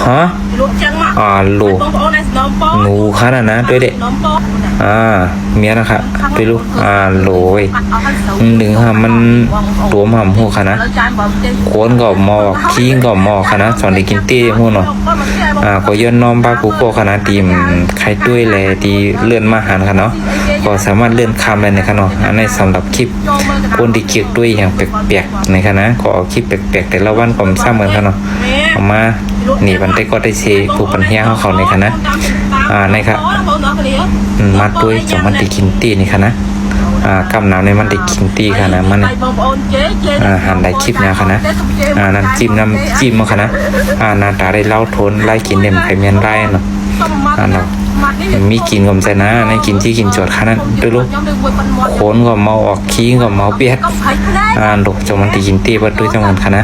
ฮะลูหนูขนาดนะด้วยเด็กเมียนะครับไปลูกโหลยหนึ่งค่ะมันตัวหม่ำหัวค่ะนะโคนก็หมอกขี้ก็หมอกค่ะนะสอนได้กินเตี้ยหัวเนาะก็ย้อนน้อมบ้ากูก็ค่ะนะตีมใครด้วยแลตีเลื่อนมาหันค่ะเนาะก็สามารถเลื่อนคำเลยนะคะเนาะในสำหรับคลิปคนที่เกี่ยวด้วยอย่างแปลกๆนะคะนะก็เอาคลิปแปลกๆแต่ละวันก็สร้างเหมือนกันเนาะเอามาหนีวันได้ก็ได้เชผู้ปัญญาเขาในค่ะนะนะครับมาด้วยจะมันได้กินตีนี่ค่ะนะกำน้ำในมันได้กินตีค่ะนะมันหันได้คลิปเนี่ยค่ะนะน้ำจิ้มมาค่ะนะหน้าตาได้เล่าทนไล่กินเด่มไข่เมียนไร่เนาะเนาะมีกินกับใจนะในกินที่กินจดค่ะนั้นด้วยลูกโคนก็เมาออกขี้ก็เมาเปียกลูกจะมันได้กินตีมาด้วยจังหวัดค่ะนะ